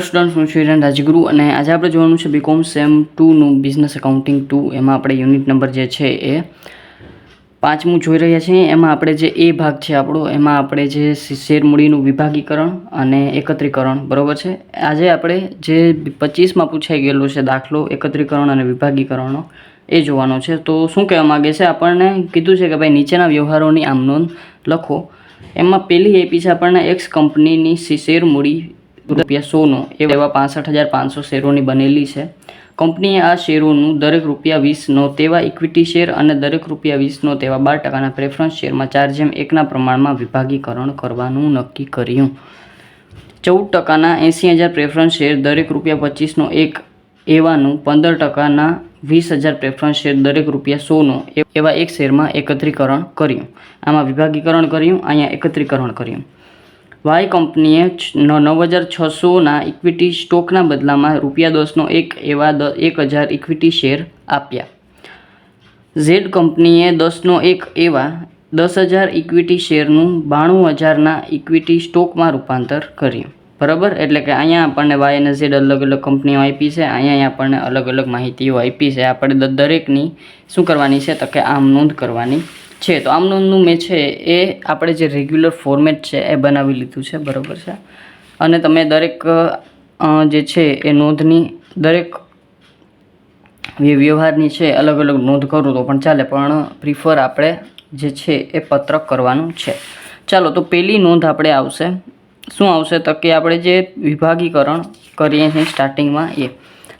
Student હું છું રાજગુરુ અને આજે આપણે જોવાનું છે બીકોમ સેમ 2નું બિઝનેસ એકાઉન્ટિંગ 2 એમાં આપણે યુનિટ નંબર જે છે એ 5મું જોઈ રહ્યા છીએ। એમાં આપણે જે એ ભાગ છે આપણો એમાં આપણે જે શેર મૂડીનું વિભાગીકરણ અને એકત્રીકરણ બરોબર છે। આજે આપણે જે 25માં પૂછાઈ ગયેલું છે દાખલો એકત્રીકરણ અને વિભાગીકરણનો એ જોવાનો છે। તો શું કહેવા માંગે છે, આપણને કીધું છે કે ભાઈ નીચેના વ્યવહારોની આમ નોંધ લખો। એમાં પહેલી આપી છે આપણને એક્સ કંપનીની શેર મૂડી ₹100 એવા 65,500 શેરોની બનેલી છે। કંપનીએ આ શેરોનું દરેક ₹20નો તેવા ઇક્વિટી શેર અને દરેક ₹20નો તેવા 12%ના પ્રેફરન્સ શેરમાં 4:1ના પ્રમાણમાં વિભાગીકરણ કરવાનું નક્કી કર્યું। 14%ના 80,000 પ્રેફરન્સ શેર દરેક ₹25નો એક એવાનું 15%ના 20,000 પ્રેફરન્સ શેર દરેક ₹100નો એવા એક શેરમાં એકત્રીકરણ કર્યું। આમાં વિભાગીકરણ કર્યું, અહીંયા એકત્રીકરણ કર્યું। વાય કંપનીએ 9,600ના ઇક્વિટી સ્ટોકના બદલામાં ₹10નો એક એવા 1,000 ઇક્વિટી શેર આપ્યા। ઝેડ કંપનીએ 10નો એક એવા 10,000 ઇક્વિટી શેરનું 92,000ના ઇક્વિટી સ્ટોકમાં રૂપાંતર કર્યું। બરાબર, એટલે કે અહીંયા આપણને વાય અને ઝેડ અલગ અલગ કંપનીઓ આપી છે, અહીંયા આપણને અલગ અલગ માહિતીઓ આપી છે। આપણે દરેકની શું કરવાની છે તો કે આમ નોંધ કરવાની છે। તો આમ નોંધનું મેં છે એ આપણે જે રેગ્યુલર ફોર્મેટ છે એ બનાવી લીધું છે, બરાબર છે। અને તમે દરેક જે છે એ નોંધની દરેક વ્યવહારની છે અલગ અલગ નોંધ કરું તો પણ ચાલે, પણ પ્રિફર આપણે જે છે એ પત્રક કરવાનું છે। ચાલો, તો પહેલી નોંધ આપણે આવશે, શું આવશે તો કે આપણે જે વિભાગીકરણ કરીએ છીએ સ્ટાર્ટિંગમાં એ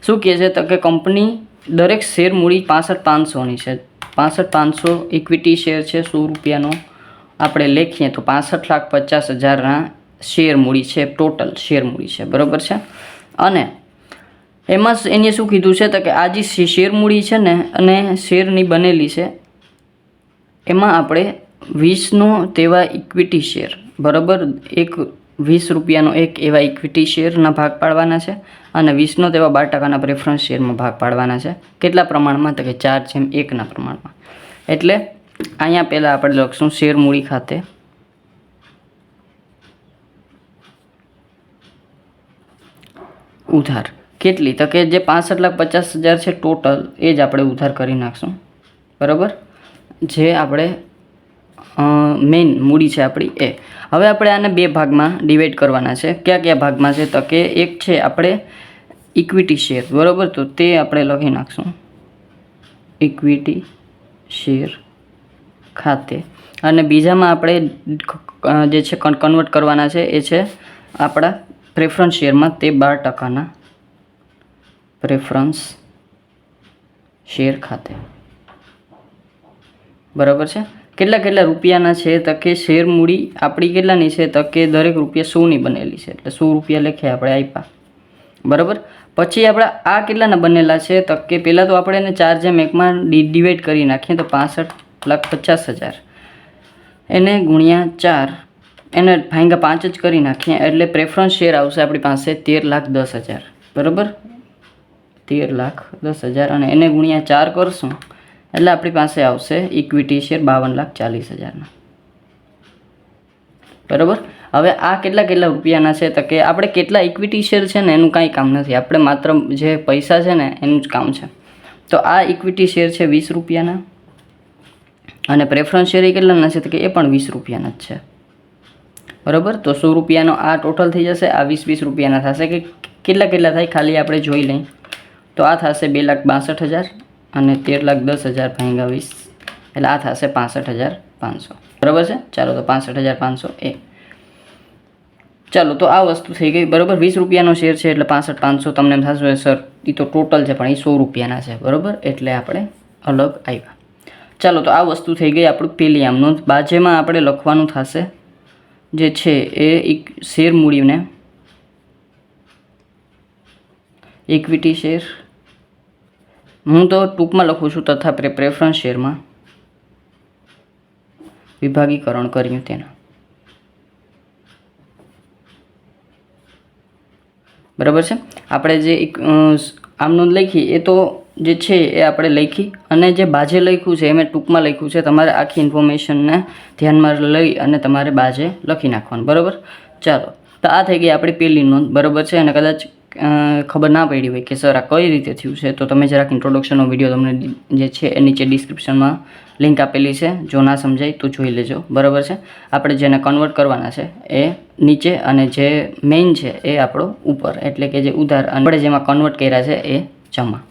શું કહે છે તો કે કંપની દરેક શેર મૂડી 65,500ની છે। 65,500 ઇક્વિટી શેર છે, ₹100નો આપણે લખીએ તો 65,50,000ના શેર મૂડી છે, ટોટલ શેર મૂડી છે, બરાબર છે। અને એમાં એને શું કીધું છે તો કે આ જે શેર મૂડી છે ને અને શેરની બનેલી છે એમાં આપણે 20નો તેવા ઇક્વિટી શેર, બરાબર, એક ₹20નો એક એવા ઇક્વિટી શેરના ભાગ પાડવાના છે અને 20નો તેવા 12%ના પ્રેફરન્સ શેરમાં ભાગ પાડવાના છે। કેટલા પ્રમાણમાં તો કે 4:1ના પ્રમાણમાં। એટલે અહીંયા પહેલાં આપણે લખશું શેર મૂડી ખાતે ઉધાર કેટલી તો કે જે 65,50,000 છે ટોટલ એ જ આપણે ઉધાર કરી નાખશું, બરાબર, જે આપણે મેઇન મૂડી છે આપણી એ। હવે આપણે આને બે ભાગમાં ડિવાઈડ કરવાના છે। કયા કયા ભાગમાં છે તો કે એક છે આપણે ઇક્વિટી શેર, બરાબર, તો તે આપણે લખી નાખશું ઇક્વિટી શેર ખાતે। અને બીજામાં આપણે જે છે કન્વર્ટ કરવાના છે એ છે આપણા પ્રેફરન્સ શેરમાં, તે 12%ના પ્રેફરન્સ શેર ખાતે, બરાબર છે। કેટલા રૂપિયાના છે તો કે શેર મૂડી આપણી કેટલાની છે તો કે દરેક ₹100ની બનેલી છે, એટલે ₹100 લખ્યા આપણે આપ્યા, બરાબર। પછી આપણે આ કેટલાના બનેલા છે તો કે પહેલાં તો આપણે એને 4:1માં ડિવાઈડ કરી નાખીએ તો 65,50,000 એને ગુણ્યા 4 એને ભાંગ્યા 5 જ કરી નાખીએ એટલે પ્રેફરન્સ શેર આવશે આપણી પાસે 13,10,000, બરાબર, 13,10,000 અને એને ગુણ્યા 4 કરશું એટલે આપણી પાસે આવશે ઇક્વિટી શેર 52,40,000ના, બરાબર। હવે આ કેટલા રૂપિયાના છે તો કે આપણે કેટલા ઇક્વિટી શેર છે ને એનું કાંઈ કામ નથી, આપણે માત્ર જે પૈસા છે ને એનું જ કામ છે। તો આ ઇક્વિટી શેર છે ₹20ના અને પ્રેફરન્સ શેર એ કેટલાના છે તો કે એ પણ ₹20ના જ છે, બરાબર। તો ₹100નો આ ટોટલ થઈ જશે, આ ₹20 થશે કે કેટલા થાય ખાલી આપણે જોઈ લઈએ તો આ થશે 2,62,000 અને 13,10,000 ભાગ્યા 20 એટલે આ થશે 65,500, બરાબર છે। ચાલો, તો 65,500 એ ચાલો, તો આ વસ્તુ થઈ ગઈ, બરાબર। ₹20નો શેર છે એટલે 65,500 તમને એમ થશે સર એ તો ટોટલ છે પણ એ ₹100ના છે, બરાબર, એટલે આપણે અલગ આવ્યા। ચાલો, તો આ વસ્તુ થઈ ગઈ આપણું પહેલી આમ નોંધ। બાજુમાં આપણે લખવાનું થશે જે છે એ શેર મૂડીને ઇક્વિટી શેર, હું તો ટૂંકમાં લખું છું, તથા પ્રેફરન્સ શેરમાં વિભાગીકરણ કર્યું તેના, બરાબર છે। આપણે જે આમ નોંધ લખી એ તો જે છે એ આપણે લખી અને જે બાજે લખ્યું છે એ મેં ટૂંકમાં લખ્યું છે, તમારે આખી ઇન્ફોર્મેશનને ધ્યાનમાં લઈ અને તમારે બાજે લખી નાખવાનું, બરાબર। ચાલો, તો આ થઈ ગઈ આપણી પહેલી નોંધ, બરાબર છે. અને કદાચ ખબર ના પડી હોય કે સર આ કઈ રીતે થયું છે, તો તમે જરાક ઇન્ટ્રોડક્શનનો વિડીયો તમને જે છે એ નીચે ડિસ્ક્રિપ્શનમાં લિંક આપેલી છે, જો ના સમજાય તો જોઈ લેજો, બરાબર છે. આપણે જેને કન્વર્ટ કરવાના છે એ નીચે અને જે મેઇન છે એ આપણો ઉપર, એટલે કે જે ઉધાર આપણે જેમાં કન્વર્ટ કર્યા છે એ જમા.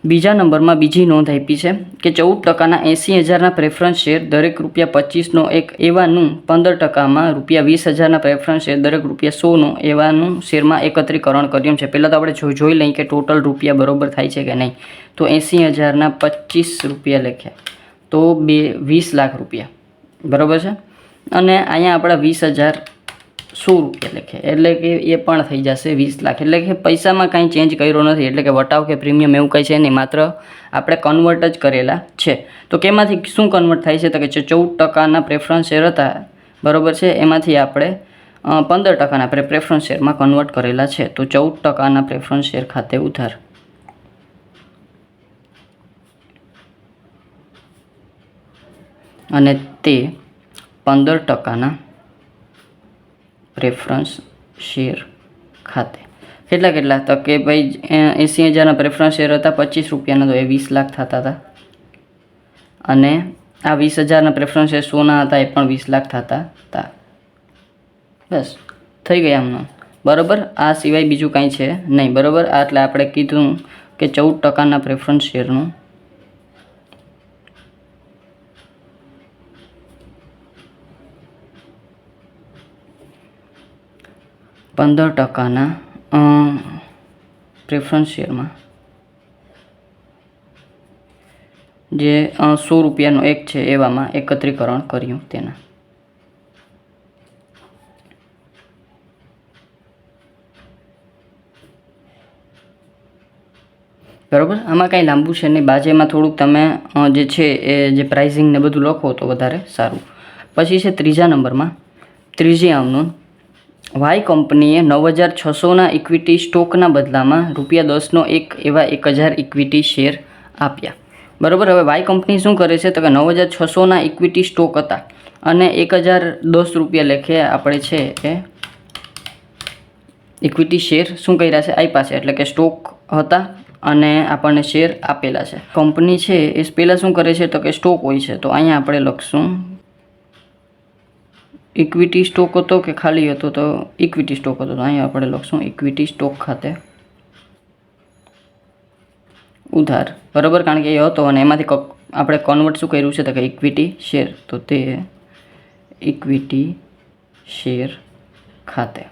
બીજા નંબરમાં બીજી નોંધ આપી છે કે 14%ના 80,000ના પ્રેફરન્સ શેર દરેક ₹25નો એક એવાનું 15%માં ₹20,000ના પ્રેફરન્સ શેર દરેક ₹100નો એવાનું શેરમાં એકત્રીકરણ કર્યું છે. પહેલાં તો આપણે જોઈ લઈએ કે ટોટલ રૂપિયા બરોબર થાય છે કે નહીં. તો 80,000ના 25 રૂપિયા લખ્યા તો 20 લાખ રૂપિયા, બરાબર છે. અને અહીંયા આપણા 20,000 100 રૂપિયા લખે, એટલે કે એ પણ થઈ જશે 20 લાખ. એટલે કે પૈસામાં કાંઈ ચેન્જ કર્યો નથી, એટલે કે વટાવ કે પ્રીમિયમ એવું કંઈ છે નહીં, માત્ર આપણે કન્વર્ટ જ કરેલા છે. તો કેમાંથી શું કન્વર્ટ થાય છે, તો કે 14%ના પ્રેફરન્સ શેર હતા, બરાબર છે, એમાંથી આપણે 15%ના આપણે પ્રેફરન્સ શેરમાં કન્વર્ટ કરેલા છે. તો 14%ના પ્રેફરન્સ શેર ખાતે ઉધાર, અને તે 15%ના પ્રેફરન્સ શેર ખાતે કેટલા તો કે ભાઈ 80,000ના પ્રેફરન્સ શેર હતા 25 રૂપિયાના, તો એ 20 લાખ થતા હતા. અને આ 20,000ના પ્રેફરન્સ શેર 100ના હતા, એ પણ 20 લાખ થતા હતા. બસ થઈ ગયા આમનો, બરાબર. આ સિવાય બીજું કાંઈ છે નહીં, બરાબર. એટલે આપણે કીધું કે 14%ના પ્રેફરન્સ શેરનું 15%ના પ્રેફરન્સ શેરમાં જે 100 રૂપિયાનો એક છે એવામાં એકત્રીકરણ કર્યું તેના. બરાબર. આમાં કાંઈ લાંબુ છે નહીં, બાજુમાં થોડુંક તમે જે છે એ જે પ્રાઇઝિંગ ને બધું લખો તો વધારે સારું. પછી છે ત્રીજા નંબરમાં ત્રીજી નોંધ, વાય કંપનીએ 9,600ના ઇક્વિટી સ્ટોકના બદલામાં ₹10નો એક એવા 1,000 ઇક્વિટી શેર આપ્યા, બરાબર. હવે વાય કંપની શું કરે છે, તો કે 9,600ના ઇક્વિટી સ્ટોક હતા અને 1,010 રૂપિયા લેખે આપણે છે એ ઇક્વિટી શેર શું કર્યા છે, આપ્યા છે. એટલે કે સ્ટોક હતા અને આપણને શેર આપેલા છે. કંપની છે એ પહેલાં શું કરે છે, તો કે સ્ટોક હોય છે, તો અહીંયા આપણે લખશું ઇક્વિટી સ્ટોક હતો કે ખાલી હતો, તો ઇક્વિટી સ્ટોક હતો, તો અહીંયા આપણે લખશું ઇક્વિટી સ્ટોક ખાતે ઉધાર, બરાબર. કારણ કે એ હતો અને એમાંથી આપણે કન્વર્ટ શું કર્યું છે, તો કે ઇક્વિટી શેર, તો તે ઇક્વિટી શેર ખાતે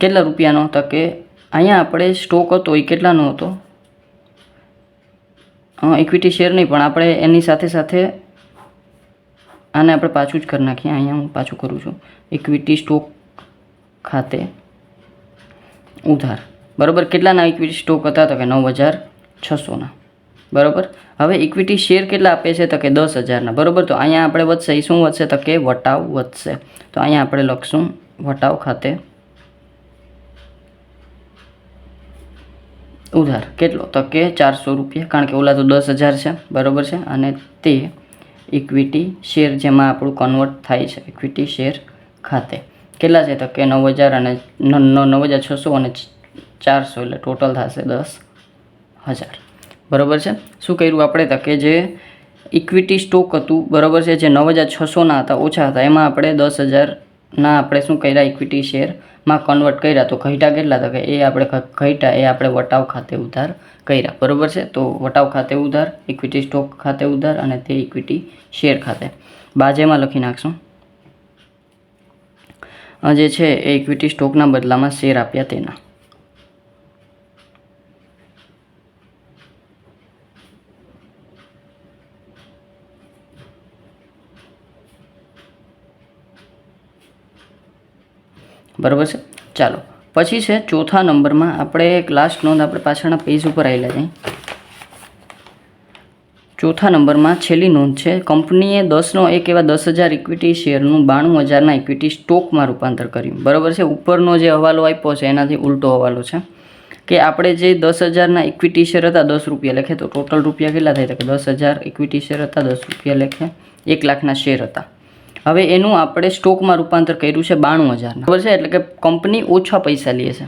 કેટલા રૂપિયાનો, તો કે અહીંયા આપણે સ્ટોક હતો એ કેટલાનો હતો, ઇક્વિટી શેર નહીં, પણ આપણે એની સાથે સાથે આને આપણે પાછું જ કરી નાખીએ. અહીંયા હું પાછું કરું છું, ઇક્વિટી સ્ટોક ખાતે ઉધાર, બરાબર. કેટલાના ઇક્વિટી સ્ટોક હતા, તો કે 9,600ના, બરાબર. હવે ઇક્વિટી શેર કેટલા આપે છે, તો કે 10,000ના, બરાબર. તો અહીંયા આપણે વધશે, એ શું વધશે, તો કે વટાવ વધશે. તો અહીંયા આપણે લખશું વટાવ ખાતે ઉધાર કેટલો, તો કે 400 રૂપિયા, કારણ કે ઓલા તો 10,000 છે, બરાબર છે. અને તે ઇક્વિટી શેર જેમાં આપણું કન્વર્ટ થાય છે ઇક્વિટી શેર ખાતે કેટલા છે, તો કે 9,000 અને 9,600 અને 400, એટલે ટોટલ થશે 10,000, બરાબર છે. શું કર્યું આપણે, તો કે જે ઇક્વિટી સ્ટોક હતું, બરાબર છે, જે 9,600ના હતા, ઓછા હતા, એમાં આપણે 10,000ના આપણે શું કર્યા, ઇક્વિટી શેરમાં કન્વર્ટ કર્યા. તો ઘટ્યા કેટલા, તો કે એ આપણે ઘટ્યા એ આપણે વટાવ ખાતે ઉધાર કર્યા, બરાબર છે. તો વટાવ ખાતે ઉધાર, ઇક્વિટી સ્ટોક ખાતે ઉધાર અને તે ઇક્વિટી શેર ખાતે બાજુમાં લખી નાખશું જે છે એ ઇક્વિટી સ્ટોકના બદલામાં શેર આપ્યા તેના. બરાબર છે. ચાલો પછી છે ચોથા નંબરમાં આપણે એક લાસ્ટ નોંધ આપણે પાછળના પેજ ઉપર આવેલા છે. ચોથા નંબરમાં છેલ્લી નોંધ છે, કંપનીએ 10નો એક એવા 10,000 ઇક્વિટી શેરનું 92,000ના ઇક્વિટી સ્ટોકમાં રૂપાંતર કર્યું, બરાબર છે. ઉપરનો જે હવાલો આપ્યો છે એનાથી ઉલટો હવાલો છે કે આપણે જે 10,000ના ઇક્વિટી શેર હતા 10 રૂપિયા લેખે, તો ટોટલ રૂપિયા કેટલા થાય, તો કે 10,000 ઇક્વિટી શેર હતા 10 રૂપિયા લેખે, 1 લાખના શેર હતા, હવે એનું આપણે સ્ટોકમાં રૂપાંતર કર્યું છે 92,000 બરાબર છે. એટલે કે કંપની ઓછા પૈસા લે છે.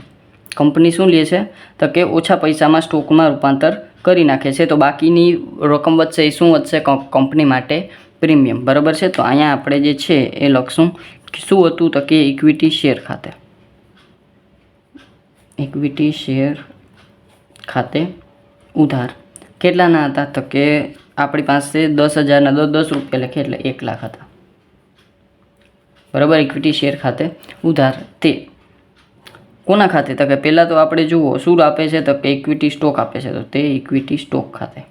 કંપની શું લે છે તો કે ઓછા પૈસામાં સ્ટોકમાં રૂપાંતર કરી નાખે છે. તો બાકીની રકમ વધશે એ શું વધશે? કંપની માટે પ્રીમિયમ. બરાબર છે. તો અહીંયા આપણે જે છે એ લખશું શું હતું તો કે ઇક્વિટી શેર ખાતે. ઇક્વિટી શેર ખાતે ઉધાર કેટલાના હતા તો કે આપણી પાસે 10,000ના 10 રૂપિયા લખીએ એટલે 1 લાખ હતા. બરાબર. ઇક્વિટી શેર ખાતે ઉધાર તે કોના ખાતે તો કે પહેલાં તો આપણે જુઓ શું આપે છે તો કે ઇક્વિટી સ્ટોક આપે છે. તો તે ઇક્વિટી સ્ટોક ખાતે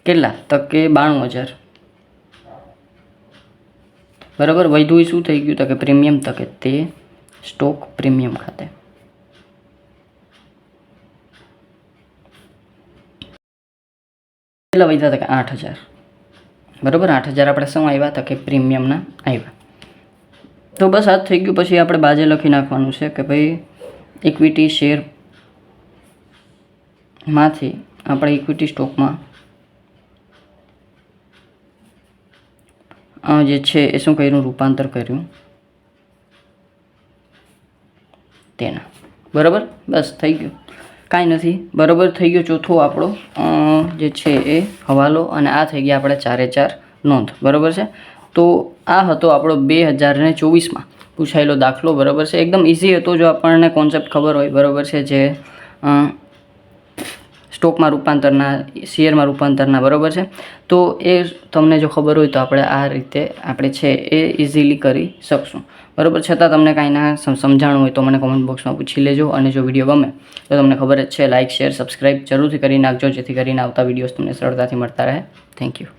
કેટલા તો કે 92,000. બરાબર. વધ્યું શું થઈ ગયું તો કે પ્રીમિયમ તો કે તે સ્ટોક પ્રીમિયમ ખાતે. કેટલા વધ્યા હતા કે 8,000. બરાબર. 8,000 આપણે શું આવ્યા તો કે પ્રીમિયમના આવ્યા. તો બસ આ જ થઈ ગયું. પછી આપણે બાજે લખી નાખવાનું છે કે ભાઈ ઇક્વિટી શેરમાંથી આપણે ઇક્વિટી સ્ટોકમાં જે છે એ શું કર્યું? રૂપાંતર કર્યું તેના. બરાબર. બસ થઈ ગયું. કાંઈ નથી. બરાબર થઈ ગયો ચોથો આપણો જે છે એ હવાલો. અને આ થઈ ગયા આપણે 4 નોંધ. બરાબર છે. તો આ હતો આપણો 2024માં પૂછાયેલો દાખલો. બરાબર છે. એકદમ ઇઝી હતો જો આપણને કોન્સેપ્ટ ખબર હોય. બરાબર છે. જે સ્ટોકમાં રૂપાંતરના, શેરમાં રૂપાંતરના. બરાબર છે. તો એ તમને જો ખબર હોય તો આપણે આ રીતે આપણે છે એ ઇઝીલી કરી શકશું. બરાબર. છતાં તમને કાંઈ ના સમજાણું હોય તો મને કોમેન્ટ બોક્સમાં પૂછી લેજો. અને જો વિડીયો ગમે તો તમને ખબર જ છે લાઇક શેર સબસ્ક્રાઈબ જરૂરથી કરી નાખજો જેથી કરીને આવતા વિડીયોઝ તમને સરળતાથી મળતા રહે. Thank you.